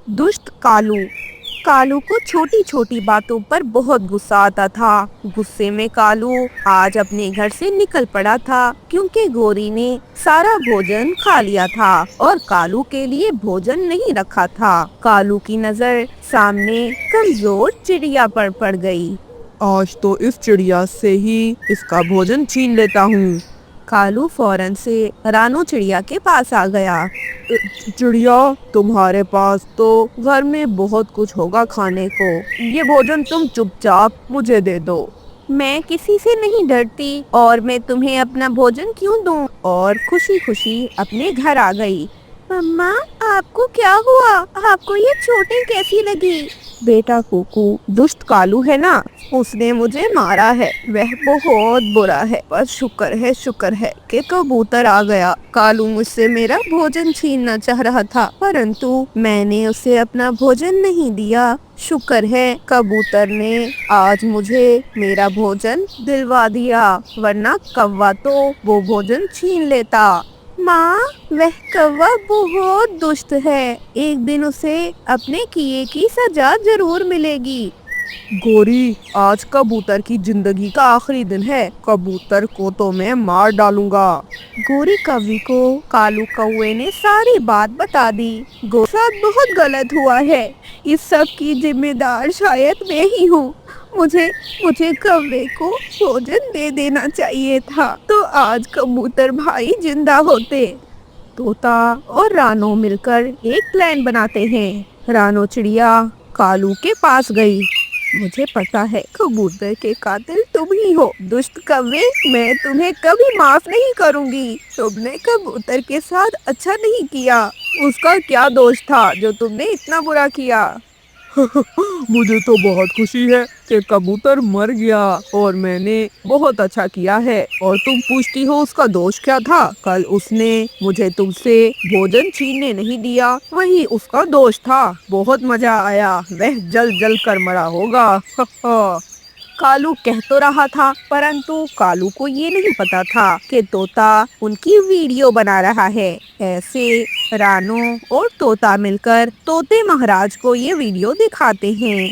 दुष्ट कालू। कालू को छोटी छोटी बातों पर बहुत गुस्सा आता था। गुस्से में कालू आज अपने घर से निकल पड़ा था क्योंकि गोरी ने सारा भोजन खा लिया था और कालू के लिए भोजन नहीं रखा था। कालू की नजर सामने कमजोर चिड़िया पर पड़ गई। आज तो इस चिड़िया से ही इसका भोजन छीन लेता हूँ। कालू फौरन से रानो चिड़िया के पास आ गया। चिड़िया, तुम्हारे पास तो घर में बहुत कुछ होगा खाने को। ये भोजन तुम चुपचाप मुझे दे दो। मैं किसी से नहीं डरती और मैं तुम्हें अपना भोजन क्यों दूं? और खुशी खुशी अपने घर आ गई। मम्मा, आपको क्या हुआ? आपको ये चोटें कैसी लगी? बेटा कुकू, दुष्ट कालू है ना, उसने मुझे मारा है। वह बहुत बुरा है, पर शुक्र है कि कबूतर आ गया। कालू मुझसे मेरा भोजन छीनना चाह रहा था, परंतु मैंने उसे अपना भोजन नहीं दिया। शुक्र है कबूतर ने आज मुझे मेरा भोजन दिलवा दिया, वरना कौवा तो वो भोजन छीन लेता। माँ, वह कौवा बहुत दुष्ट है। एक दिन उसे अपने किए की सजा जरूर मिलेगी। गोरी, आज कबूतर की जिंदगी का आखिरी दिन है। कबूतर को तो मैं मार डालूंगा। गोरी कौवे को कालू कौवे ने सारी बात बता दी। गोसा बहुत गलत हुआ है। इस सब की जिम्मेदार शायद मैं ही हूँ। मुझे मुझे कौवे को भोजन दे देना चाहिए था, तो आज कबूतर भाई जिंदा होते। तोता और रानो मिलकर एक प्लान बनाते हैं। रानो चिड़िया कालू के पास गई। मुझे पता है कबूतर के कातिल तुम ही हो। दुष्ट कौवे, मैं तुम्हें कभी माफ नहीं करूंगी। तुमने कबूतर के साथ अच्छा नहीं किया। उसका क्या दोष था जो तुमने इतना बुरा किया? मुझे तो बहुत खुशी है कि कबूतर मर गया और मैंने बहुत अच्छा किया है। और तुम पूछती हो उसका दोष क्या था? कल उसने मुझे तुमसे भोजन छीनने नहीं दिया, वही उसका दोष था। बहुत मजा आया, वह जल जल कर मरा होगा। कालू कह तो रहा था, परंतु कालू को ये नहीं पता था कि तोता उनकी वीडियो बना रहा है। ऐसे रानो और तोता मिलकर तोते महाराज को ये वीडियो दिखाते हैं।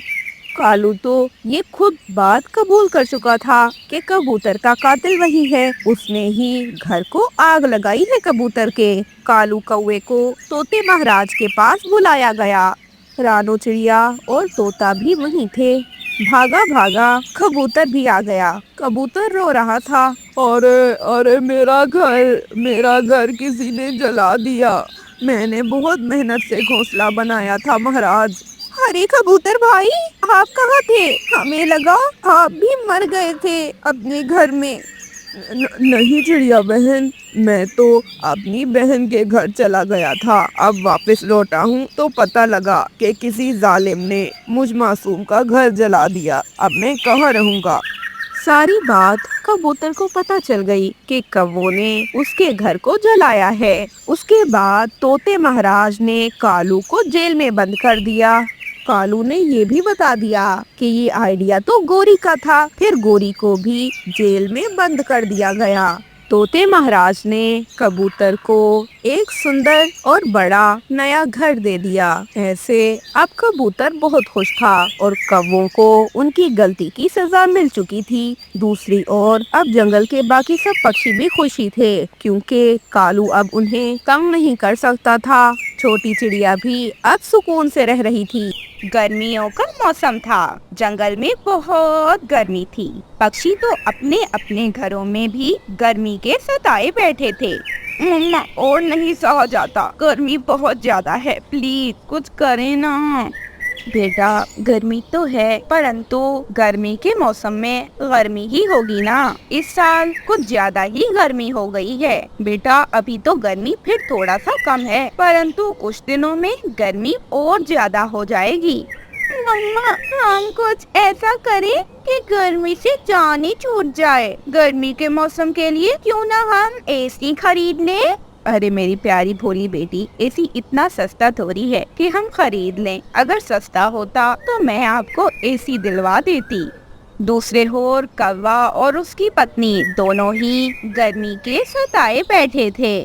कालू तो ये खुद बात कबूल कर चुका था कि कबूतर का कातिल वही है। उसने ही घर को आग लगाई है कबूतर के। कालू कौवे को तोते महाराज के पास बुलाया गया। रानो चिड़िया और तोता भी वहीं थे। भागा भागा कबूतर भी आ गया। कबूतर रो रहा था। अरे अरे, मेरा घर किसी ने जला दिया। मैंने बहुत मेहनत से घोंसला बनाया था महाराज। अरे कबूतर भाई, आप कहाँ थे? हमें लगा आप भी मर गए थे अपने घर में। नहीं चिड़िया बहन, मैं तो अपनी बहन के घर चला गया था। अब वापस लौटा हूँ तो पता लगा कि किसी जालिम ने मुझ मासूम का घर जला दिया। अब मैं कहाँ रहूँगा? सारी बात कबूतर को पता चल गई कि कौवों ने उसके घर को जलाया है। उसके बाद तोते महाराज ने कालू को जेल में बंद कर दिया। कालू ने ये भी बता दिया कि ये आइडिया तो गोरी का था। फिर गोरी को भी जेल में बंद कर दिया गया। तोते महाराज ने कबूतर को एक सुंदर और बड़ा नया घर दे दिया। ऐसे अब कबूतर बहुत खुश था और कौवों को उनकी गलती की सजा मिल चुकी थी। दूसरी ओर अब जंगल के बाकी सब पक्षी भी खुशी थे, क्योंकि कालू अब उन्हें तंग नहीं कर सकता था। छोटी चिड़िया भी अब सुकून से रह रही थी। गर्मियों का मौसम था। जंगल में बहुत गर्मी थी। पक्षी तो अपने अपने घरों में भी गर्मी के सताए बैठे थे। मम्मा, और नहीं सहा जाता, गर्मी बहुत ज्यादा है, प्लीज कुछ करें ना। बेटा, गर्मी तो है, परंतु गर्मी के मौसम में गर्मी ही होगी ना। इस साल कुछ ज्यादा ही गर्मी हो गई है। बेटा, अभी तो गर्मी फिर थोड़ा सा कम है, परंतु कुछ दिनों में गर्मी और ज्यादा हो जाएगी। मम्मा, हम कुछ ऐसा करें कि गर्मी से जान ही छूट जाए। गर्मी के मौसम के लिए क्यों ना हम एसी खरीद लें? अरे मेरी प्यारी भोली बेटी, एसी इतना सस्ता थोड़ी है कि हम खरीद लें। अगर सस्ता होता तो मैं आपको एसी दिलवा देती। दूसरे ओर कौवा और उसकी पत्नी दोनों ही गर्मी के सताए बैठे थे।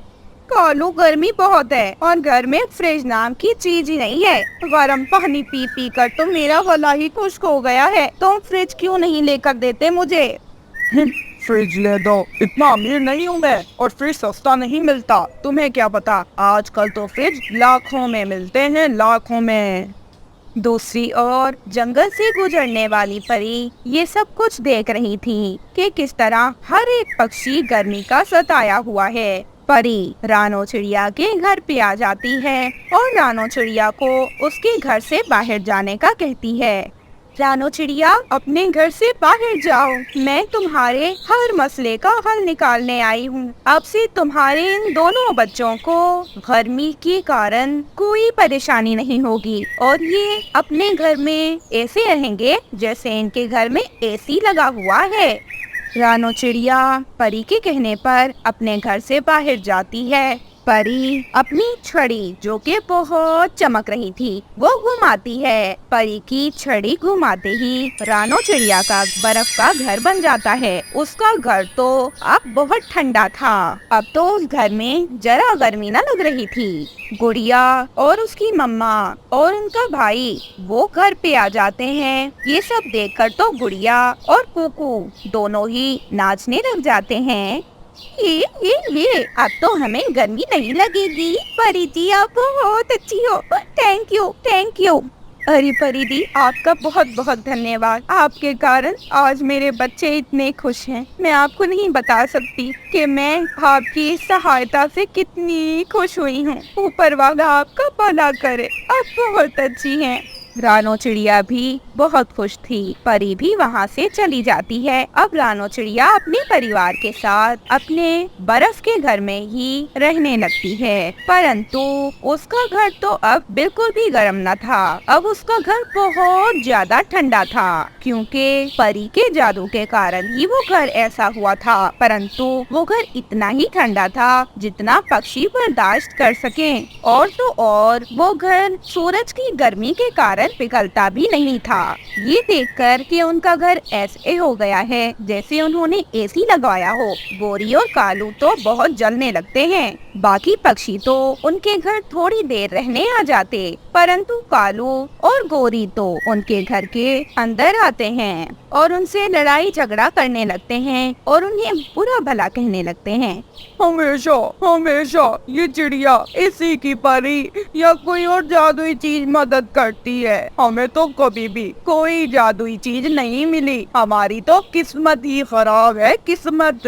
कालू गर्मी बहुत है और घर में फ्रिज नाम की चीज ही नहीं है। गर्म पानी पी पी कर तो मेरा गला ही खुश्क हो गया है। तुम फ्रिज क्यों नहीं लेकर देते मुझे? फ्रिज ले दो, इतना अमीर नहीं हूँ मैं, और फ्रिज सस्ता नहीं मिलता। तुम्हें क्या पता, आजकल तो फ्रिज लाखों में मिलते हैं, लाखों में। दूसरी ओर जंगल से गुजरने वाली परी ये सब कुछ देख रही थी कि किस तरह हर एक पक्षी गर्मी का सताया हुआ है। परी रानो चिड़िया के घर पे आ जाती है और रानो चिड़िया को उसके घर से बाहर जाने का कहती है। रानो चिड़िया, अपने घर से बाहर जाओ, मैं तुम्हारे हर मसले का हल निकालने आई हूँ। अब से तुम्हारे इन दोनों बच्चों को गर्मी के कारण कोई परेशानी नहीं होगी और ये अपने घर में ऐसे रहेंगे जैसे इनके घर में एसी लगा हुआ है। रानो चिड़िया परी के कहने पर अपने घर से बाहर जाती है। परी अपनी छड़ी, जो कि बहुत चमक रही थी, वो घुमाती है। परी की छड़ी घुमाते ही रानो चिड़िया का बर्फ का घर बन जाता है। उसका घर तो अब बहुत ठंडा था। अब तो उस घर में जरा गर्मी न लग रही थी। गुड़िया और उसकी मम्मा और उनका भाई वो घर पे आ जाते हैं। ये सब देखकर तो गुड़िया और कुकू दोनों ही नाचने लग जाते हैं। ये अब तो हमें गर्मी नहीं लगेगी। परी जी, आप बहुत अच्छी हो। Thank you, thank you. अरे परी दी, आपका बहुत बहुत धन्यवाद। आपके कारण आज मेरे बच्चे इतने खुश हैं। मैं आपको नहीं बता सकती कि मैं आपकी सहायता से कितनी खुश हुई हूँ। ऊपर वाला आपका भला करे। आप बहुत अच्छी हैं। रानो चिड़िया भी बहुत खुश थी। परी भी वहाँ से चली जाती है। अब रानो चिड़िया अपने परिवार के साथ अपने बर्फ के घर में ही रहने लगती है, परंतु उसका घर तो अब बिल्कुल भी गर्म न था। अब उसका घर बहुत ज्यादा ठंडा था, क्योंकि परी के जादू के कारण ही वो घर ऐसा हुआ था। परंतु वो घर इतना ही ठंडा था जितना पक्षी बर्दाश्त कर सके, और तो और वो घर सूरज की गर्मी के कारण पिघलता भी नहीं था। ये देखकर कि उनका घर ऐसे हो गया है जैसे उन्होंने एसी लगवाया हो, गोरी और कालू तो बहुत जलने लगते हैं। बाकी पक्षी तो उनके घर थोड़ी देर रहने आ जाते, परंतु कालू और गोरी तो उनके घर के अंदर आते हैं और उनसे लड़ाई झगड़ा करने लगते हैं और उन्हें बुरा भला कहने लगते हैं। हमेशा हमेशा ये चिड़िया इसी की परी या कोई और जादुई चीज मदद करती है। हमें तो कभी भी कोई जादुई चीज नहीं मिली। हमारी तो किस्मत ही खराब है, किस्मत।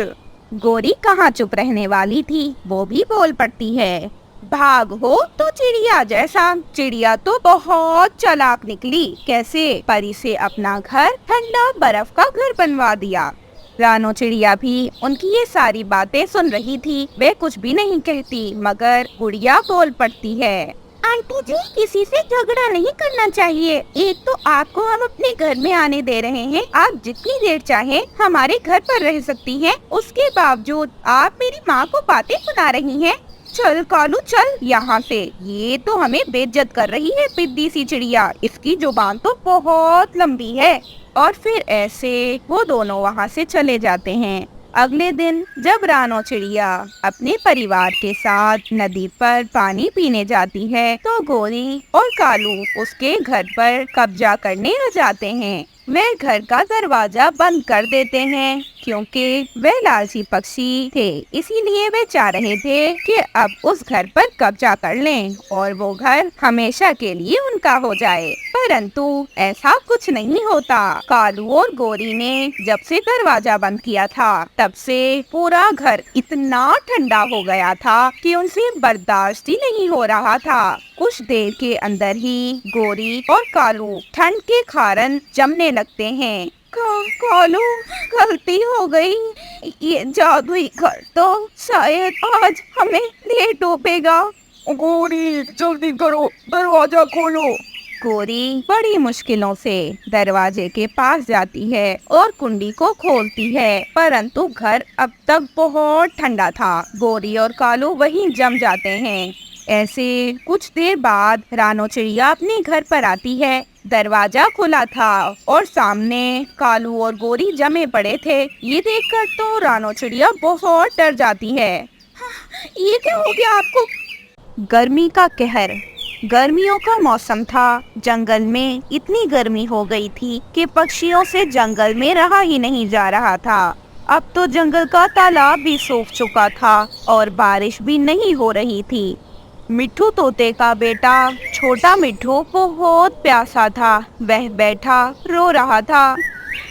गोरी कहाँ चुप रहने वाली थी, वो भी बोल पड़ती है। भाग हो तो चिड़िया जैसा। चिड़िया तो बहुत चालाक निकली, कैसे परी से अपना घर ठंडा बर्फ का घर बनवा दिया। रानो चिड़िया भी उनकी ये सारी बातें सुन रही थी। वे कुछ भी नहीं कहती, मगर गुड़िया बोल पड़ती है। आंटी जी, किसी से झगड़ा नहीं करना चाहिए। एक तो आपको हम अपने घर में आने दे रहे हैं, आप जितनी देर चाहे हमारे घर पर रह सकती हैं। उसके बावजूद आप मेरी माँ को बातें सुना रही हैं। चल कालू, चल यहाँ से। ये तो हमें बेइज्जत कर रही है पिद्दी सी चिड़िया। इसकी जुबान तो बहुत लंबी है। और फिर ऐसे वो दोनों वहाँ से चले जाते हैं। अगले दिन जब रानो चिड़िया अपने परिवार के साथ नदी पर पानी पीने जाती है, तो गोरी और कालू उसके घर पर कब्जा करने आ जाते हैं। वे घर का दरवाजा बंद कर देते हैं, क्योंकि वे लालची पक्षी थे। इसीलिए वे चाह रहे थे कि अब उस घर पर कब्जा कर लें और वो घर हमेशा के लिए उनका हो जाए। परंतु ऐसा कुछ नहीं होता। कालू और गोरी ने जब से दरवाजा बंद किया था, तब से पूरा घर इतना ठंडा हो गया था कि उनसे बर्दाश्त ही नहीं हो रहा था। कुछ देर के अंदर ही गोरी और कालू ठंड के कारण जमने लगते हैं। कालू, गलती हो गई। ये जादुई घर तो शायद आज हमें ले डूबेगा। गोरी, जल्दी करो, दरवाजा खोलो। गोरी बड़ी मुश्किलों से दरवाजे के पास जाती है और कुंडी को खोलती है, परंतु घर अब तक बहुत ठंडा था। गोरी और कालू वहीं जम जाते हैं। ऐसे कुछ देर बाद रानो चिड़िया अपने घर पर आती है। दरवाजा खुला था और सामने कालू और गोरी जमे पड़े थे। ये देखकर तो रानो चिड़िया बहुत डर जाती है। ये क्या हो गया आपको? गर्मी का कहर। गर्मियों का मौसम था। जंगल में इतनी गर्मी हो गई थी कि पक्षियों से जंगल में रहा ही नहीं जा रहा था। अब तो जंगल का तालाब भी सूख चुका था और बारिश भी नहीं हो रही थी। मिट्ठू तोते का बेटा छोटा मिट्ठू बहुत प्यासा था। वह बैठा रो रहा था।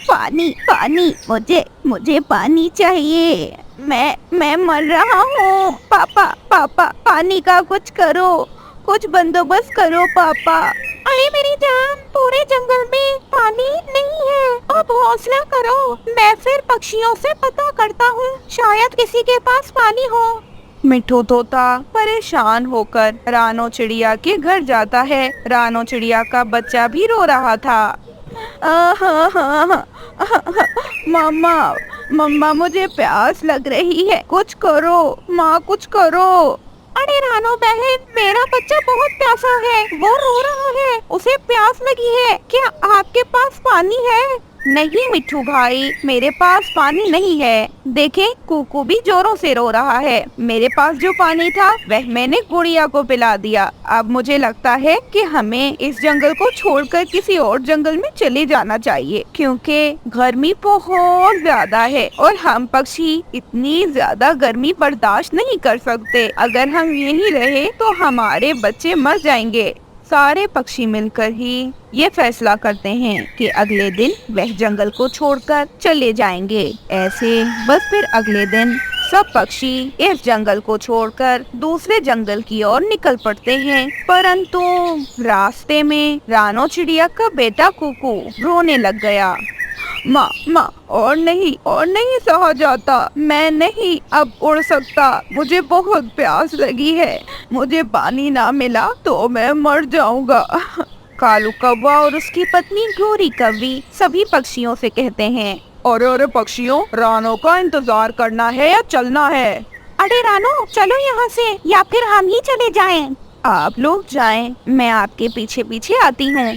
पानी पानी, मुझे मुझे पानी चाहिए। मैं मर रहा हूँ। पापा पापा, पानी का कुछ करो, कुछ बंदोबस्त करो पापा। अरे मेरी जान, पूरे जंगल में पानी नहीं है। अब हौसला करो, मैं फिर पक्षियों से पता करता हूँ, शायद किसी के पास पानी हो। मिट्ठू तोता परेशान होकर रानो चिड़िया के घर जाता है। रानो चिड़िया का बच्चा भी रो रहा था। मम्मा मम्मा, मुझे प्यास लग रही है, कुछ करो माँ, कुछ करो। अरे रानो बहन, मेरा बच्चा बहुत प्यासा है, वो रो रहा है, उसे प्यास लगी है। क्या आपके पास पानी है? नहीं मिट्ठू भाई, मेरे पास पानी नहीं है। देखें, कुकू भी जोरों से रो रहा है। मेरे पास जो पानी था वह मैंने गुड़िया को पिला दिया। अब मुझे लगता है कि हमें इस जंगल को छोड़कर किसी और जंगल में चले जाना चाहिए, क्योंकि गर्मी बहुत ज्यादा है और हम पक्षी इतनी ज्यादा गर्मी बर्दाश्त नहीं कर सकते। अगर हम यहीं रहे तो हमारे बच्चे मर जाएंगे। सारे पक्षी मिलकर ही ये फैसला करते हैं कि अगले दिन वह जंगल को छोड़कर चले जाएंगे। ऐसे बस फिर अगले दिन सब पक्षी इस जंगल को छोड़कर दूसरे जंगल की ओर निकल पड़ते हैं। परंतु रास्ते में रानो चिड़िया का बेटा कुकू रोने लग गया। माँ माँ, और नहीं सहा जाता, मैं नहीं अब उड़ सकता, मुझे बहुत प्यास लगी है, मुझे पानी ना मिला तो मैं मर जाऊंगा। कालू कौवा और उसकी पत्नी गोरी कौवी सभी पक्षियों से कहते हैं, अरे पक्षियों, रानो का इंतजार करना है या चलना है? अरे रानो, चलो यहाँ से, या फिर हम ही चले जाएं। आप लोग जाएं, मैं आपके पीछे पीछे आती हूँ।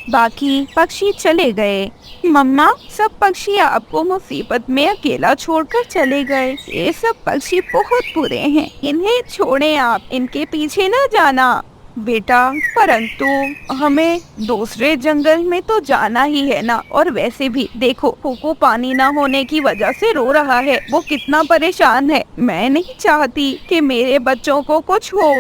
बाकी पक्षी चले गए। मम्मा, सब पक्षी आपको मुसीबत में अकेला छोड़कर चले गए। ये सब पक्षी बहुत बुरे हैं, इन्हें छोड़ें आप, इनके पीछे न जाना। बेटा, परंतु हमें दूसरे जंगल में तो जाना ही है ना। और वैसे भी देखो, कुकू पानी ना होने की वजह से रो रहा है, वो कितना परेशान है। मैं नहीं चाहती कि मेरे बच्चों को कुछ हो।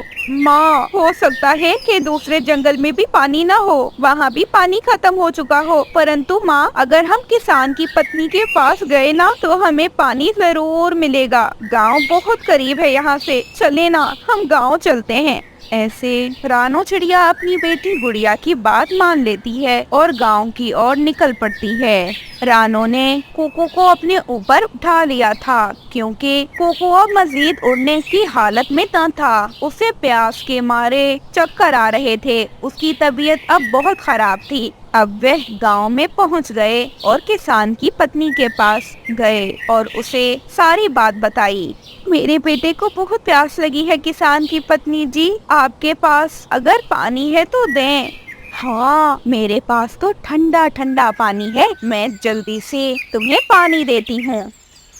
माँ, हो सकता है कि दूसरे जंगल में भी पानी ना हो, वहाँ भी पानी खत्म हो चुका हो। परंतु माँ, अगर हम किसान की पत्नी के पास गए ना तो हमें पानी जरूर मिलेगा। गाँव बहुत करीब है यहाँ से, चले ना, हम गाँव चलते हैं। ऐसे रानो चिड़िया अपनी बेटी गुड़िया की बात मान लेती है और गांव की ओर निकल पड़ती है। रानो ने कुकू को अपने ऊपर उठा लिया था, क्योंकि कुकू अब मजीद उड़ने की हालत में न था। उसे प्यास के मारे चक्कर आ रहे थे, उसकी तबीयत अब बहुत खराब थी। अब वह गांव में पहुंच गए और किसान की पत्नी के पास गए और उसे सारी बात बताई। मेरे बेटे को बहुत प्यास लगी है किसान की पत्नी जी, आपके पास अगर पानी है तो दें। हाँ, मेरे पास तो ठंडा ठंडा पानी है, मैं जल्दी से तुम्हें पानी देती हूँ।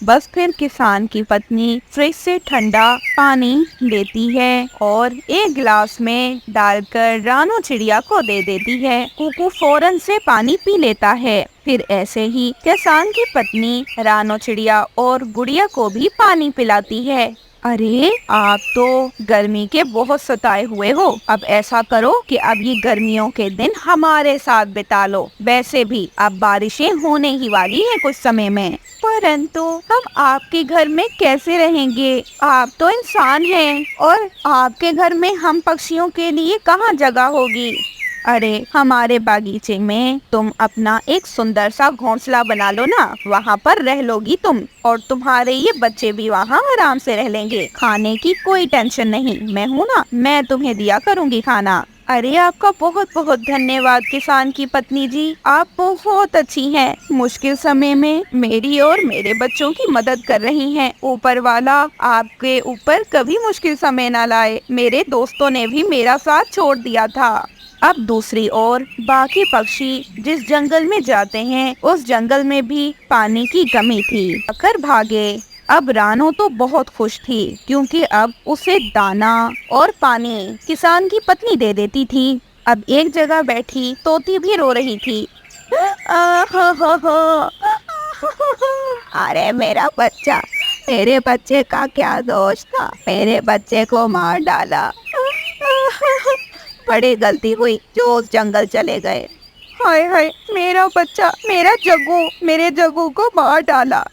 बस फिर किसान की पत्नी फ्रिज से ठंडा पानी लेती है और एक गिलास में डालकर रानो चिड़िया को दे देती है। कुकू फौरन से पानी पी लेता है। फिर ऐसे ही किसान की पत्नी रानो चिड़िया और गुड़िया को भी पानी पिलाती है। अरे, आप तो गर्मी के बहुत सताए हुए हो। अब ऐसा करो कि अब ये गर्मियों के दिन हमारे साथ बिता लो। वैसे भी अब बारिशें होने ही वाली हैं कुछ समय में। परंतु हम आपके घर में कैसे रहेंगे? आप तो इंसान हैं और आपके घर में हम पक्षियों के लिए कहाँ जगह होगी? अरे, हमारे बागीचे में तुम अपना एक सुंदर सा घोंसला बना लो ना, वहाँ पर रह लोगी तुम, और तुम्हारे ये बच्चे भी वहाँ आराम से रह लेंगे। खाने की कोई टेंशन नहीं, मैं हूँ ना, मैं तुम्हें दिया करूँगी खाना। अरे, आपका बहुत बहुत धन्यवाद किसान की पत्नी जी, आप बहुत अच्छी हैं। मुश्किल समय में मेरी और मेरे बच्चों की मदद कर रही हैं। ऊपर वाला आपके ऊपर कभी मुश्किल समय न लाए। मेरे दोस्तों ने भी मेरा साथ छोड़ दिया था। अब दूसरी ओर बाकी पक्षी जिस जंगल में जाते हैं उस जंगल में भी पानी की कमी थी। आकर भागे। अब रानो तो बहुत खुश थी क्योंकि अब उसे दाना और पानी किसान की पत्नी दे देती थी। अब एक जगह बैठी तोती भी रो रही थी। अरे मेरा बच्चा, मेरे बच्चे का क्या दोष था, मेरे बच्चे को मार डाला। बड़ी गलती हुई जो उस जंगल चले गए। हाय हाय, मेरा बच्चा, मेरे जग्गू को मार डाला।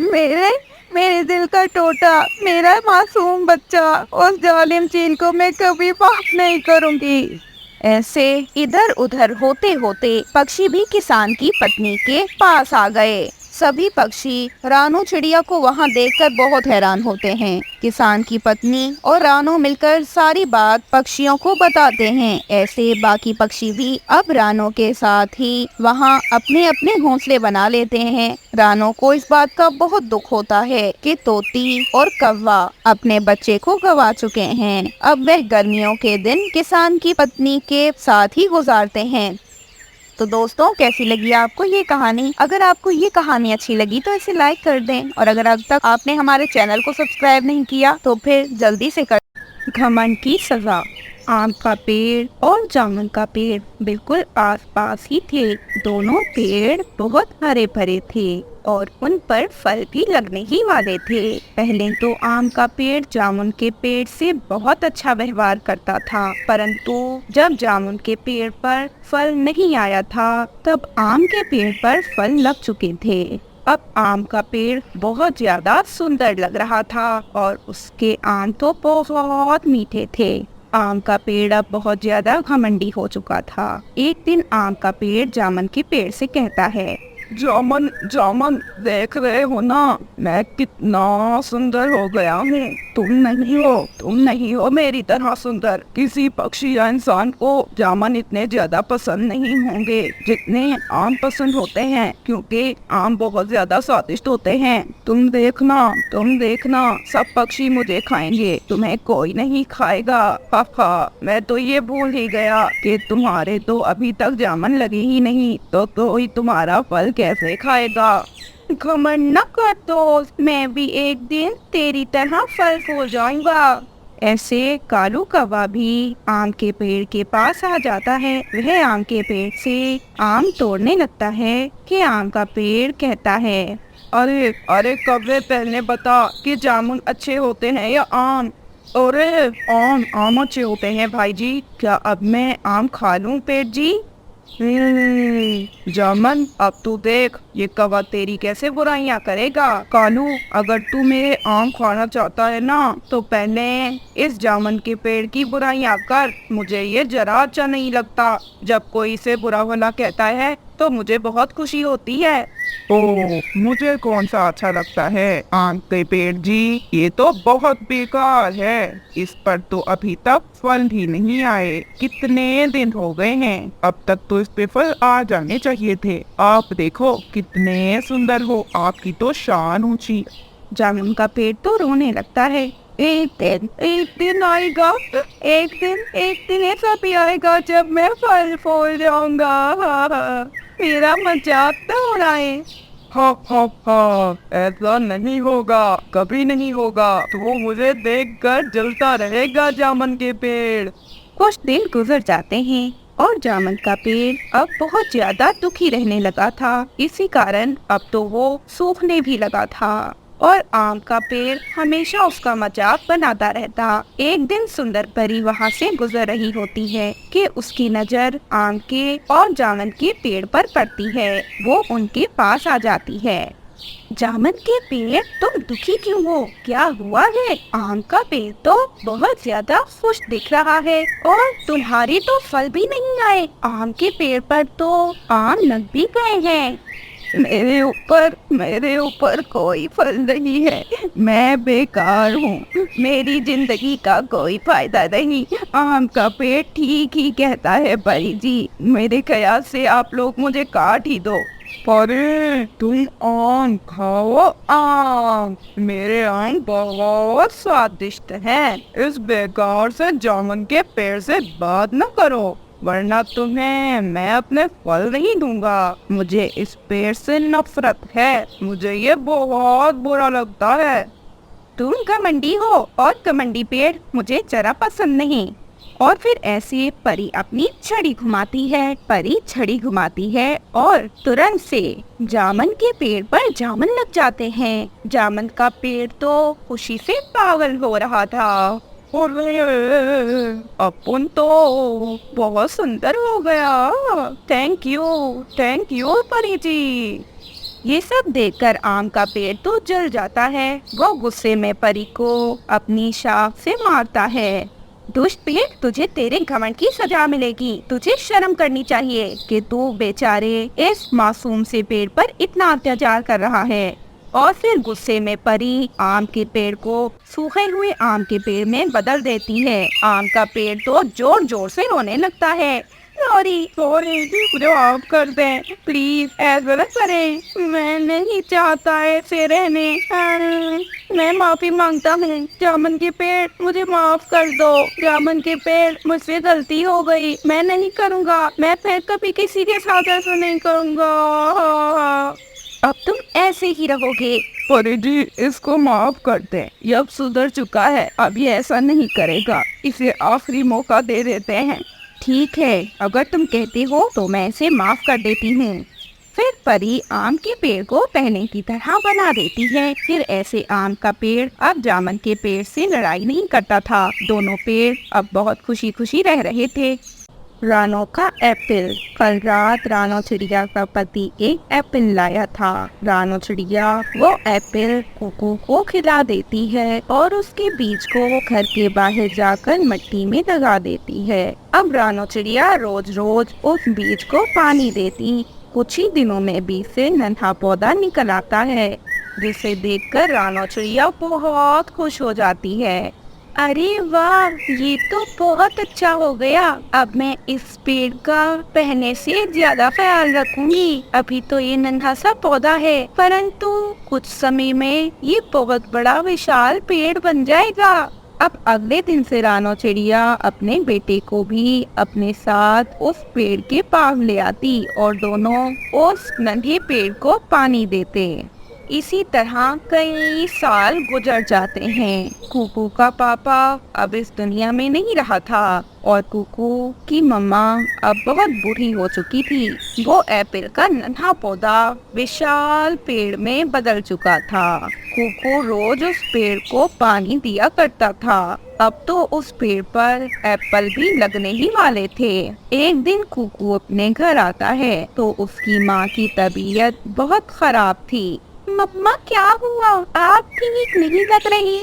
मेरे मेरे दिल का टोटा, मेरा मासूम बच्चा, उस जालिम चील को मैं कभी माफ नहीं करूंगी। ऐसे इधर उधर होते होते पक्षी भी किसान की पत्नी के पास आ गए। सभी पक्षी रानू चिड़िया को वहाँ देखकर बहुत हैरान होते हैं। किसान की पत्नी और रानू मिलकर सारी बात पक्षियों को बताते हैं। ऐसे बाकी पक्षी भी अब रानू के साथ ही वहाँ अपने अपने घोंसले बना लेते हैं। रानू को इस बात का बहुत दुख होता है कि तोती और कौवा अपने बच्चे को गवा चुके हैं। अब वह गर्मियों के दिन किसान की पत्नी के साथ ही गुजारते हैं। तो दोस्तों, कैसी लगी आपको ये कहानी? अगर आपको ये कहानी अच्छी लगी तो इसे लाइक कर दें, और अगर अब तक आपने हमारे चैनल को सब्सक्राइब नहीं किया तो फिर जल्दी से कर। घमंड की सजा। आम का पेड़ और जामुन का पेड़ बिल्कुल आसपास ही थे। दोनों पेड़ बहुत हरे भरे थे और उन पर फल भी लगने ही वाले थे। पहले तो आम का पेड़ जामुन के पेड़ से बहुत अच्छा व्यवहार करता था, परंतु जब जामुन के पेड़ पर फल नहीं आया था तब आम के पेड़ पर फल लग चुके थे। अब आम का पेड़ बहुत ज्यादा सुंदर लग रहा था और उसके आम तो बहुत मीठे थे। आम का पेड़ अब बहुत ज्यादा घमंडी हो चुका था। एक दिन आम का पेड़ जामुन के पेड़ से कहता है, जामुन जामुन, देख रहे हो ना, मैं कितना सुंदर हो गया हूँ। तुम नहीं हो मेरी तरह सुंदर। किसी पक्षी या इंसान को जामुन इतने ज्यादा पसंद नहीं होंगे जितने आम पसंद होते हैं, क्योंकि आम बहुत ज्यादा स्वादिष्ट होते हैं। तुम देखना, सब पक्षी मुझे खाएंगे, तुम्हें कोई नहीं खाएगा। हा, मैं तो ये भूल ही गया कि तुम्हारे तो अभी तक जामुन लगे ही नहीं, तो कोई तुम्हारा फल कैसे खाएगा। घमंड न कर दोस्त, मैं भी एक दिन तेरी तरह फल फूल जाऊंगा। ऐसे कालू कौवा भी आम के पेड़ के पास आ जाता है। वह आम के पेड़ से आम तोड़ने लगता है कि आम का पेड़ कहता है, अरे कौवे, पहले बता कि जामुन अच्छे होते हैं या आम? अरे आम अच्छे होते हैं भाई जी। क्या अब मैं आम खा लूं पेट जी? जामुन, अब तू देख ये कौवा तेरी कैसे बुराइयां करेगा। कालू, अगर तू मेरे आम खाना चाहता है ना तो पहले इस जामुन के पेड़ की बुराइयां कर। मुझे ये जरा अच्छा नहीं लगता। जब कोई इसे बुरा भला कहता है तो मुझे बहुत खुशी होती है। ओह, मुझे कौन सा अच्छा लगता है आम के पेड़ जी? ये तो बहुत बेकार है। इस पर तो अभी तक फल भी नहीं आए। कितने दिन हो गए हैं, अब तक तो इस पे फल आ जाने चाहिए थे। आप देखो कितने सुंदर हो, आपकी तो शान ऊंची। जामुन का पेड़ तो रोने लगता है। एक दिन आएगा, एक दिन ऐसा भी आएगा जब मैं फल फूल जाऊंगा। मेरा मजाक न उड़ाए। हा, ऐसा नहीं होगा, कभी नहीं होगा। तो मुझे देखकर जलता रहेगा जामुन के पेड़। कुछ दिन गुजर जाते हैं और जामुन का पेड़ अब बहुत ज्यादा दुखी रहने लगा था। इसी कारण अब तो वो सूखने भी लगा था और आम का पेड़ हमेशा उसका मजाक बनाता रहता। एक दिन सुंदर परी वहाँ से गुजर रही होती है कि उसकी नजर आम के और जामुन के पेड़ पर पड़ती है। वो उनके पास आ जाती है। जामुन के पेड़, तुम दुखी क्यों हो? क्या हुआ है? आम का पेड़ तो बहुत ज्यादा खुश दिख रहा है और तुम्हारे तो फल भी नहीं आए। आम के पेड़ पर तो आम लग भी गए हैं। मेरे ऊपर कोई फल नहीं है। मैं बेकार हूँ। मेरी जिंदगी का कोई फायदा नहीं। आम का पेड़ ठीक ही कहता है परी जी। मेरे ख्याल से आप लोग मुझे काट ही दो। अरे तुम आम खाओ, आम। मेरे आम बहुत स्वादिष्ट हैं। इस बेकार से जामुन के पेड़ से बात न करो। वरना तुम्हें मैं अपने फल नहीं दूंगा। मुझे इस पेड़ से नफरत है, मुझे ये बहुत बुरा लगता है। तुम घमंडी हो और घमंडी पेड़ मुझे जरा पसंद नहीं। और फिर ऐसे परी अपनी छड़ी घुमाती है, परी छड़ी घुमाती है और तुरंत से जामुन के पेड़ पर जामुन लग जाते हैं। जामुन का पेड़ तो खुशी से पागल हो रहा था। और अपन तो बहुत सुंदर हो गया। थैंक यू परी जी। ये सब देखकर आम का पेड़ तो जल जाता है। वो गुस्से में परी को अपनी शाख से मारता है। दुष्ट पेड़, तुझे तेरे घमंड की सजा मिलेगी। तुझे शर्म करनी चाहिए कि तू बेचारे इस मासूम से पेड़ पर इतना अत्याचार कर रहा है। और फिर गुस्से में परी आम के पेड़ को सूखे हुए आम के पेड़ में बदल देती है। आम का पेड़ तो जोर जोर से रोने लगता है। सॉरी जी, मुझे माफ कर दें, प्लीज ऐसा न करें, मैं नहीं चाहता ऐसे रहने। मैं माफी मांगता हूँ। जामुन के पेड़, मुझे माफ कर दो। जामुन के पेड़, मुझसे गलती हो गई, मैं नहीं करूँगा। मैं फिर कभी किसी के साथ ऐसा नहीं करूँगा। अब तुम ऐसे ही रहोगे। परी जी, इसको माफ कर दें, ये अब सुधर चुका है, अब ये ऐसा नहीं करेगा। इसे आखिरी मौका दे देते हैं। ठीक है, अगर तुम कहते हो तो मैं इसे माफ कर देती हूँ। फिर परी आम के पेड़ को पहले की तरह बना देती है। फिर ऐसे आम का पेड़ अब जामुन के पेड़ से लड़ाई नहीं करता था। दोनों पेड़ अब बहुत खुशी खुशी रह रहे थे। रानो का एप्पल। कल रात रानो चिड़िया का पति एक एप्पल लाया था। रानो चिड़िया वो एप्पल कुकू को खिला देती है और उसके बीज को घर के बाहर जाकर मिट्टी में लगा देती है। अब रानो चिड़िया रोज रोज उस बीज को पानी देती। कुछ ही दिनों में बीज से नन्हा पौधा निकल आता है, जिसे देखकर रानो चिड़िया बहुत खुश हो जाती है। अरे वाह, ये तो बहुत अच्छा हो गया। अब मैं इस पेड़ का पहले से ज्यादा ख्याल रखूंगी। अभी तो ये नन्हा सा पौधा है, परंतु कुछ समय में ये बहुत बड़ा विशाल पेड़ बन जाएगा। अब अगले दिन से रानो चिड़िया अपने बेटे को भी अपने साथ उस पेड़ के पास ले आती और दोनों उस नन्हे पेड़ को पानी देते। इसी तरह कई साल गुजर जाते हैं। कुकू का पापा अब इस दुनिया में नहीं रहा था और कुकू की मम्मा अब बहुत बूढ़ी हो चुकी थी। वो एप्पल का नन्हा पौधा विशाल पेड़ में बदल चुका था। कुकू रोज उस पेड़ को पानी दिया करता था। अब तो उस पेड़ पर एप्पल भी लगने ही वाले थे। एक दिन कुकू अपने घर आता है तो उसकी माँ की तबीयत बहुत खराब थी। मम्मा, क्या हुआ? आप ठीक नहीं लग रही।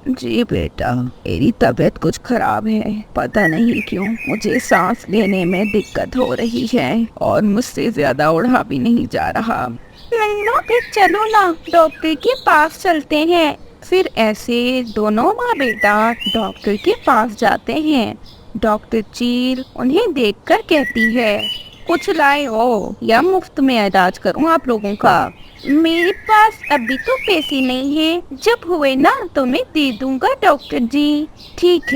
जी बेटा, मेरी तबीयत कुछ खराब है। पता नहीं क्यों मुझे सांस लेने में दिक्कत हो रही है और मुझसे ज्यादा उड़ा भी नहीं जा रहा। नन्नो, फिर चलो ना डॉक्टर के पास चलते हैं। फिर ऐसे दोनों माँ बेटा डॉक्टर के पास जाते हैं। डॉक्टर चील उन्हें देखकर कहती है, कुछ लाए हो या मुफ्त में इलाज करूं आप लोगों का? मेरे पास अभी तो पैसे नहीं है, जब हुए ना तो मैं दे दूंगा डॉक्टर जी। ठीक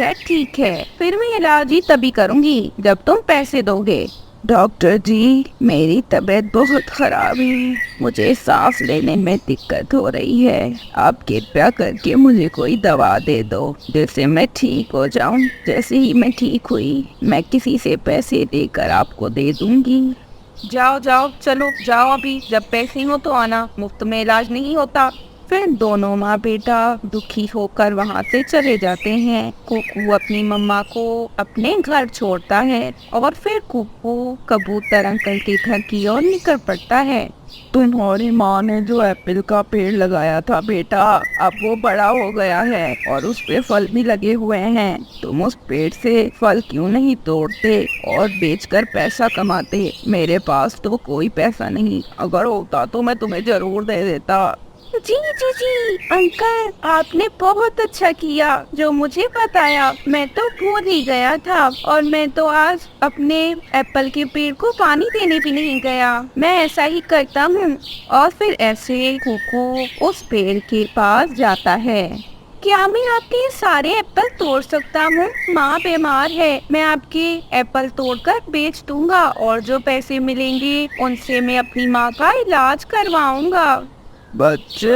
है, फिर मैं इलाज ही तभी करूंगी जब तुम पैसे दोगे। डॉक्टर जी, मेरी तबीयत बहुत खराब है, मुझे सांस लेने में दिक्कत हो रही है। आप कृपया करके मुझे कोई दवा दे दो जिससे मैं ठीक हो जाऊं। जैसे ही मैं ठीक हुई मैं किसी से पैसे देकर आपको दे दूंगी। जाओ चलो जाओ, अभी जब पैसे हो तो आना, मुफ्त में इलाज नहीं होता। फिर दोनों माँ बेटा दुखी होकर वहाँ से चले जाते हैं। कुकू अपनी मम्मा को अपने घर छोड़ता है और फिर कुकू कबूतर अंकल के घर की ओर निकल पड़ता है। तुम्हारी माँ ने जो एप्पल का पेड़ लगाया था बेटा, अब वो बड़ा हो गया है और उस पे फल भी लगे हुए हैं। तुम उस पेड़ से फल क्यों नहीं तोड़ते और बेचकर पैसा कमाते? मेरे पास तो कोई पैसा नहीं, अगर होता तो मैं तुम्हें जरूर दे देता। जी अंकल, आपने बहुत अच्छा किया जो मुझे बताया। मैं तो भूल ही गया था और मैं तो आज अपने एप्पल के पेड़ को पानी देने भी नहीं गया। मैं ऐसा ही करता हूँ। और फिर ऐसे कुकू उस पेड़ के पास जाता है। क्या मैं आपके सारे एप्पल तोड़ सकता हूँ? माँ बीमार है, मैं आपके एप्पल तोड़कर बेच दूंगा और जो पैसे मिलेंगे उनसे मैं अपनी माँ का इलाज करवाऊंगा। बच्चे,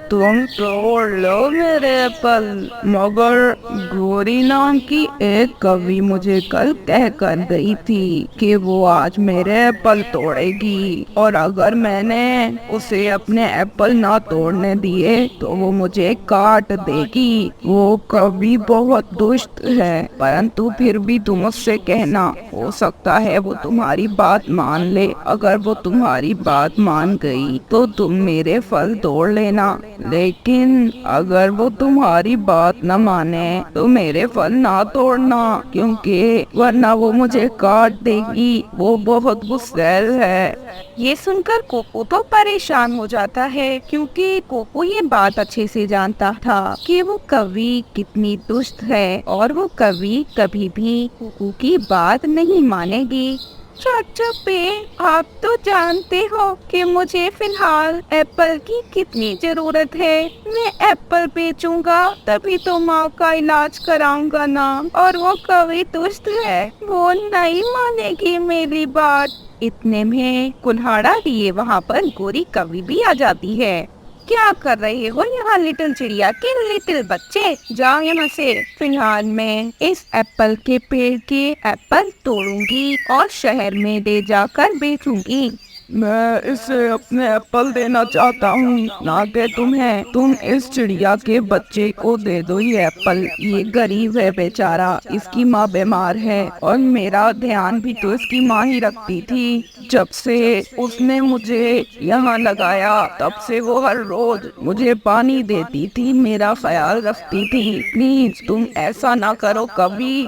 तुम तोड़ लो मेरे एप्पल, मगर गोरी नाम की एक कवि मुझे कल कह कर गई थी कि वो आज मेरे एप्पल तोड़ेगी, और अगर मैंने उसे अपने एप्पल ना तोड़ने दिए तो वो मुझे काट देगी। वो कवि बहुत दुष्ट है, परंतु फिर भी तुम उससे कहना, हो सकता है वो तुम्हारी बात मान ले। अगर वो तुम्हारी बात मान गई तो तुम मेरे फल तोड़ लेना, लेकिन अगर वो तुम्हारी बात न माने तो मेरे फल ना तोड़ना, क्योंकि वरना वो मुझे काट देगी। वो बहुत गुस्सैल है। ये सुनकर कोको तो परेशान हो जाता है, क्योंकि कोको ये बात अच्छे से जानता था कि वो कवि कितनी दुष्ट है और वो कवि कभी भी कोको की बात नहीं मानेगी। चाचा पे, आप तो जानते हो कि मुझे फिलहाल एप्पल की कितनी जरूरत है। मैं एप्पल बेचूंगा तभी तो माँ का इलाज कराऊंगा ना, और वो कवि दुष्ट है, वो नहीं मानेगी मेरी बात। इतने में कुल्हाड़ा लिए वहाँ पर गोरी कवि भी आ जाती है। क्या कर रहे हो यहाँ लिटिल चिड़िया के लिटिल बच्चे, जाओ यहाँ से। फिलहाल मैं इस एप्पल के पेड़ के एप्पल तोड़ूंगी और शहर में ले जाकर बेचूंगी। मैं इसे अपने एप्पल देना चाहता हूँ, ना कि तुम्हें। तुम इस चिड़िया के बच्चे को दे दो ये एप्पल। ये गरीब है बेचारा, इसकी माँ बीमार है और मेरा ध्यान भी तो इसकी माँ ही रखती थी। जब से उसने मुझे यहाँ लगाया तब से वो हर रोज मुझे पानी देती थी, मेरा ख्याल रखती थी। प्लीज तुम ऐसा ना करो कभी।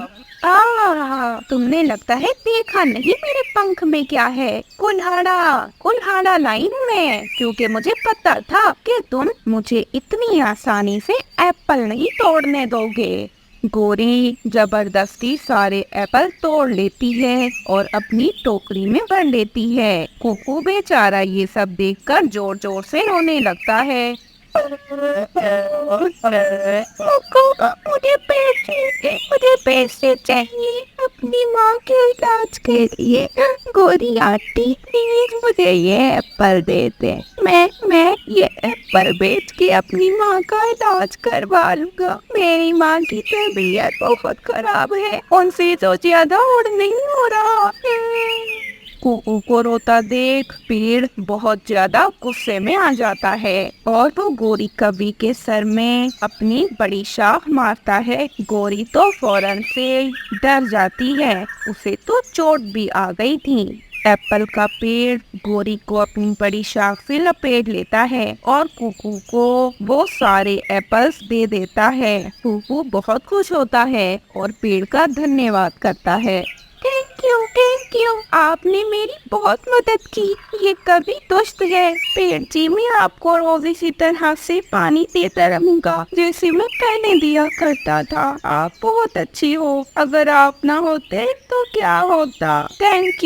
तुमने लगता है देखा नहीं मेरे पंख में क्या है। कुल्हाड़ा कुल्हाड़ा लाई हूँ मैं, क्योंकि मुझे पता था कि तुम मुझे इतनी आसानी से एप्पल नहीं तोड़ने दोगे। गोरी जबरदस्ती सारे एप्पल तोड़ लेती है और अपनी टोकरी में भर लेती है। कोको बेचारा ये सब देखकर जोर जोर से रोने लगता है। मुझे पैसे चाहिए अपनी माँ के इलाज के लिए। गोरी आंटी प्लीज मुझे ये एप्पल दे दे, मैं ये एप्पल बेच के अपनी माँ का इलाज करवा लूंगा। मेरी माँ की तबीयत बहुत खराब है, उनसे तो ज्यादा और नहीं हो रहा। कोको को रोता देख पेड़ बहुत ज्यादा गुस्से में आ जाता है और वो गोरी कवि के सर में अपनी बड़ी शाख मारता है। गोरी तो फौरन से डर जाती है, उसे तो चोट भी आ गई थी। एप्पल का पेड़ गोरी को अपनी बड़ी शाख से लपेट लेता है और कुकू को वो सारे एप्पल्स दे देता है। कुकू बहुत खुश होता है और पेड़ का धन्यवाद करता है। थैंक यू, आपने मेरी बहुत मदद की। ये कभी दुष्ट है पेड़ जी, मैं आपको रोज इसी तरह से पानी देता रहूंगा जैसे मैं पहले दिया करता था। आप बहुत अच्छी हो, अगर आप ना होते तो क्या होता। Thank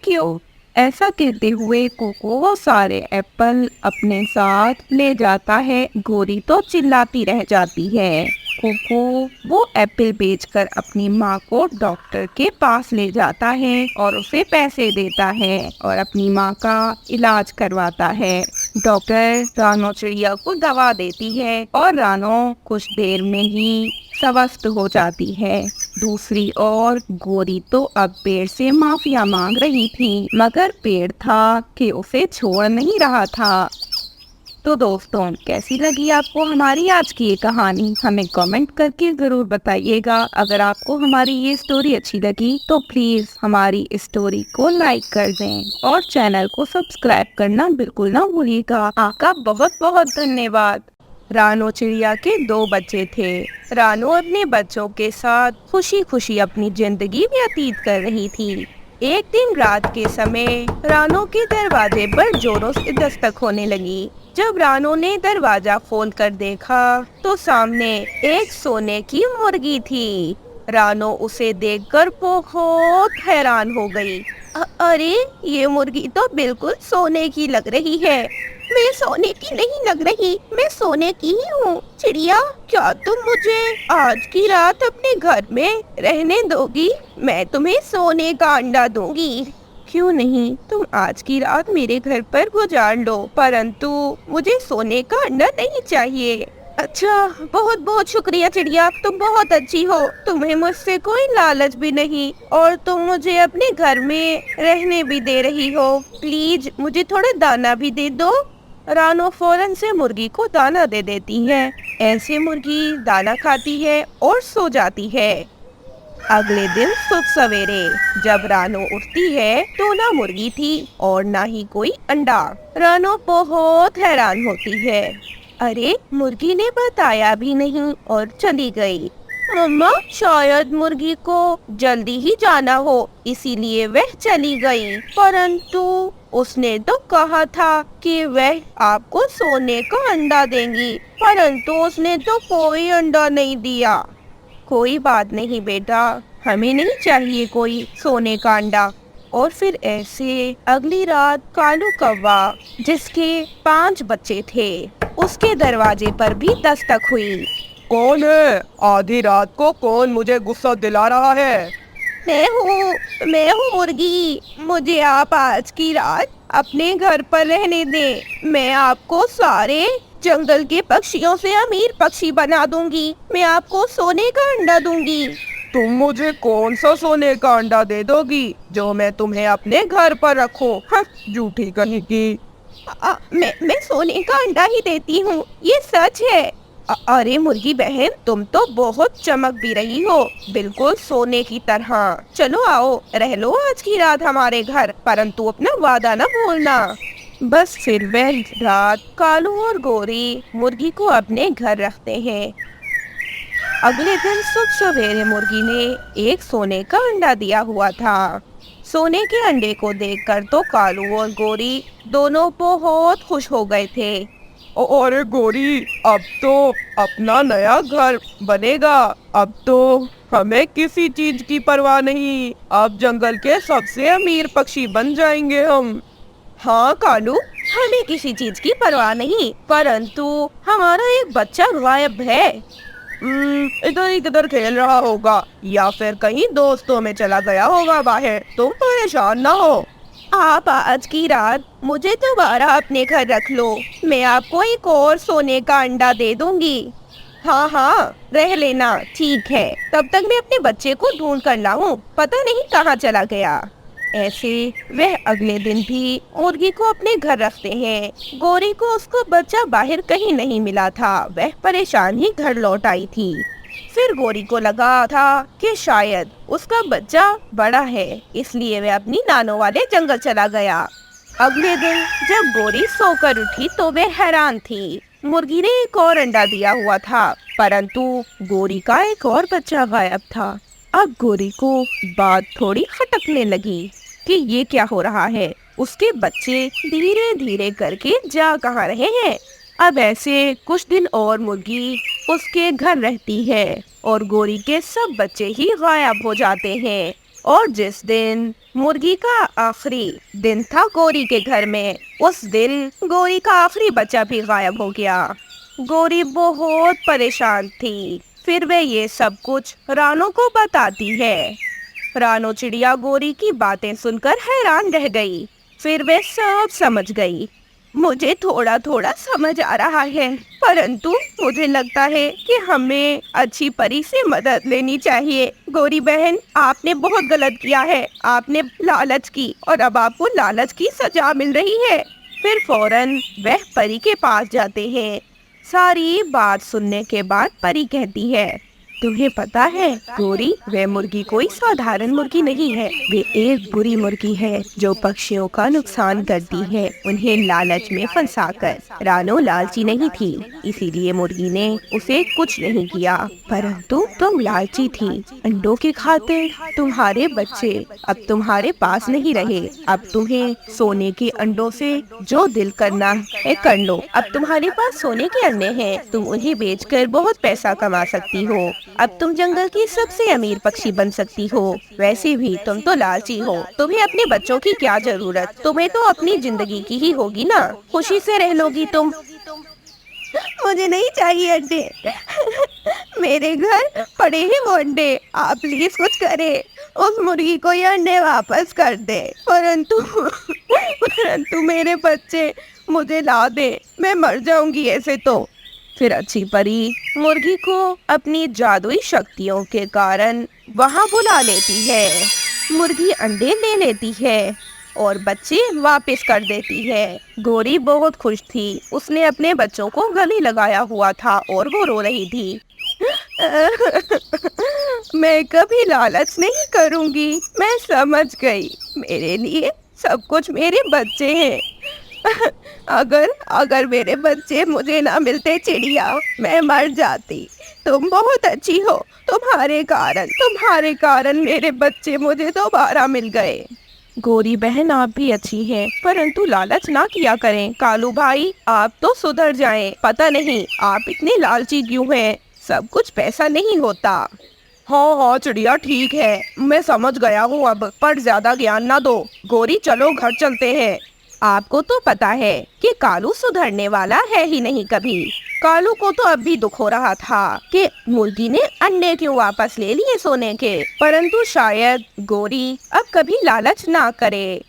you. ऐसा कहते हुए कोको वो सारे एप्पल अपने साथ ले जाता है। गोरी तो चिल्लाती रह जाती है। कोको वो एप्पल बेचकर अपनी माँ को डॉक्टर के पास ले जाता है और उसे पैसे देता है और अपनी माँ का इलाज करवाता है। डॉक्टर रानो चिड़िया को दवा देती है और रानो कुछ देर में ही स्वस्थ हो जाती है। दूसरी ओर गोरी तो अब पेड़ से माफिया मांग रही थी, मगर पेड़ था कि उसे छोड़ नहीं रहा था। तो दोस्तों, कैसी लगी आपको हमारी आज की ये कहानी? हमें कमेंट करके जरूर बताइएगा। अगर आपको हमारी ये स्टोरी अच्छी लगी तो प्लीज हमारी स्टोरी को लाइक कर दें और चैनल को सब्सक्राइब करना बिल्कुल ना भूलिएगा। आपका बहुत बहुत धन्यवाद। रानो चिड़िया के 2 बच्चे थे। रानो अपने बच्चों के साथ खुशी खुशी अपनी जिंदगी व्यतीत कर रही थी। एक दिन रात के समय रानो के दरवाजे पर जोरों से दस्तक होने लगी। जब रानो ने दरवाजा खोलकर देखा तो सामने एक सोने की मुर्गी थी। रानो उसे देखकर बहुत हैरान हो गई। अरे ये मुर्गी तो बिल्कुल सोने की लग रही है। मैं सोने की नहीं लग रही, मैं सोने की ही हूँ। चिड़िया, क्या तुम मुझे आज की रात अपने घर में रहने दोगी? मैं तुम्हें सोने का अंडा दूंगी। क्यों नहीं, तुम आज की रात मेरे घर पर गुजार लो, परंतु मुझे सोने का अंडा नहीं चाहिए। अच्छा, बहुत बहुत शुक्रिया चिड़िया, तुम बहुत अच्छी हो। तुम्हें मुझसे कोई लालच भी नहीं और तुम मुझे अपने घर में रहने भी दे रही हो। प्लीज मुझे थोड़ा दाना भी दे दो। रानो फौरन से मुर्गी को दाना दे देती है। ऐसे मुर्गी दाना खाती है और सो जाती है। अगले दिन सुबह सवेरे जब रानो उठती है तो ना मुर्गी थी और ना ही कोई अंडा। रानो बहुत हैरान होती है। अरे, मुर्गी ने बताया भी नहीं और चली गई। मम्मा, शायद मुर्गी को जल्दी ही जाना हो, इसीलिए वह चली गई। परंतु उसने तो कहा था कि वह आपको सोने का अंडा देंगी, परंतु उसने तो कोई अंडा नहीं दिया। कोई बात नहीं बेटा, हमें नहीं चाहिए कोई सोने का अंडा। और फिर ऐसे अगली रात कालू कौवा, जिसके 5 बच्चे थे, उसके दरवाजे पर भी दस्तक हुई। कौन है? आधी रात को कौन मुझे गुस्सा दिला रहा है? मैं हूँ मुर्गी। मुझे आप आज की रात अपने घर पर रहने दें। मैं आपको सारे जंगल के पक्षियों से अमीर पक्षी बना दूंगी। मैं आपको सोने का अंडा दूंगी। तुम मुझे कौन सा सोने का अंडा दे दोगी जो मैं तुम्हें अपने घर पर रखूं? झूठी कहीं की। मैं सोने का अंडा ही देती हूँ, ये सच है। अरे मुर्गी बहन, तुम तो बहुत चमक भी रही हो, बिल्कुल सोने की तरह। चलो आओ, रह लो आज की रात हमारे घर, परंतु अपना वादा न भूलना। बस फिर वह रात कालू और गोरी मुर्गी को अपने घर रखते हैं। अगले दिन सुबह सवेरे मुर्गी ने एक सोने का अंडा दिया हुआ था। सोने के अंडे को देखकर तो कालू और गोरी दोनों बहुत खुश हो गए थे। अरे गोरी, अब तो अपना नया घर बनेगा। अब तो हमें किसी चीज की परवाह नहीं। अब जंगल के सबसे अमीर पक्षी बन जाएंगे हम। हाँ कालू, हमें किसी चीज की परवाह नहीं, परंतु हमारा एक बच्चा गायब है। इधर ही किधर खेल रहा होगा या फिर कहीं दोस्तों में चला गया होगा बाहर। तुम परेशान ना हो। आप आज की रात मुझे दोबारा अपने घर रख लो, मैं आपको एक और सोने का अंडा दे दूंगी। हाँ हाँ, रह लेना, ठीक है। तब तक मैं अपने बच्चे को ढूंढ कर लाऊं, पता नहीं कहाँ चला गया। ऐसे वह अगले दिन भी मुर्गी को अपने घर रखते हैं। गोरी को उसका बच्चा बाहर कहीं नहीं मिला था, वह परेशान ही घर लौट आई थी। फिर गोरी को लगा था कि शायद उसका बच्चा बड़ा है, इसलिए वह अपनी नानों वाले जंगल चला गया। अगले दिन जब गोरी सोकर उठी तो वह हैरान थी। मुर्गी ने एक और अंडा दिया हुआ था, परंतु गोरी का एक और बच्चा गायब था। अब गोरी को बात थोड़ी खटकने लगी कि ये क्या हो रहा है। उसके बच्चे धीरे धीरे करके जा कहाँ रहे हैं। अब ऐसे कुछ दिन और मुर्गी उसके घर रहती है और गोरी के सब बच्चे ही गायब हो जाते हैं। और जिस दिन मुर्गी का आखिरी दिन था गोरी के घर में, उस दिन गोरी का आखिरी बच्चा भी गायब हो गया। गोरी बहुत परेशान थी। फिर वह ये सब कुछ रानो को बताती है। रानो चिड़िया गोरी की बातें सुनकर हैरान रह गई। फिर वह सब समझ गई। मुझे थोड़ा थोड़ा समझ आ रहा है, परंतु मुझे लगता है कि हमें अच्छी परी से मदद लेनी चाहिए। गोरी बहन, आपने बहुत गलत किया है। आपने लालच की और अब आपको लालच की सजा मिल रही है। फिर फौरन वह परी के पास जाते हैं। सारी बात सुनने के बाद परी कहती है, तुम्हें पता है गोरी, वह मुर्गी कोई साधारण मुर्गी नहीं है। वे एक बुरी मुर्गी है जो पक्षियों का नुकसान करती है, उन्हें लालच में फंसाकर। रानो लालची नहीं थी, इसीलिए मुर्गी ने उसे कुछ नहीं किया, परंतु तुम लालची थी। अंडों की खातिर तुम्हारे बच्चे अब तुम्हारे पास नहीं रहे। अब तुम्हें सोने के अंडों से जो दिल करना है कर लो। अब तुम्हारे पास सोने के अंडे हैं, तुम उन्हें बेचकर बहुत पैसा कमा सकती हो। अब तुम जंगल की सबसे अमीर पक्षी बन सकती हो। वैसे भी तुम तो लालची हो, तुम्हें अपने बच्चों की क्या जरूरत, तुम्हें तो अपनी जिंदगी की ही होगी ना, खुशी से रह लोगी तुम। मुझे नहीं चाहिए अंडे। मेरे घर पड़े हैं वो अंडे, आप प्लीज कुछ करें, उस मुर्गी को ये अंडे वापस कर दे, परंतु मेरे बच्चे मुझे ला दे, मैं मर जाऊंगी ऐसे तो। फिर अच्छी परी मुर्गी को अपनी जादुई शक्तियों के कारण वहां बुला लेती है। मुर्गी अंडे ले लेती है और बच्चे वापस कर देती है। गोरी बहुत खुश थी, उसने अपने बच्चों को गले लगाया हुआ था और वो रो रही थी। मैं कभी लालच नहीं करूंगी, मैं समझ गई, मेरे लिए सब कुछ मेरे बच्चे हैं। अगर मेरे बच्चे मुझे ना मिलते चिड़िया, मैं मर जाती। तुम बहुत अच्छी हो, तुम्हारे कारण मेरे बच्चे मुझे दोबारा मिल गए। गोरी बहन आप भी अच्छी हैं, परंतु लालच ना किया करें। कालू भाई आप तो सुधर जाएं, पता नहीं आप इतने लालची क्यों हैं, सब कुछ पैसा नहीं होता। हाँ हाँ चिड़िया ठीक है, मैं समझ गया हूँ अब, पर ज्यादा ज्ञान ना दो। गोरी चलो घर चलते हैं। आपको तो पता है कि कालू सुधरने वाला है ही नहीं कभी। कालू को तो अब भी दुख हो रहा था कि मुर्गी ने अंडे क्यों वापस ले लिए सोने के, परंतु शायद गोरी अब कभी लालच ना करे।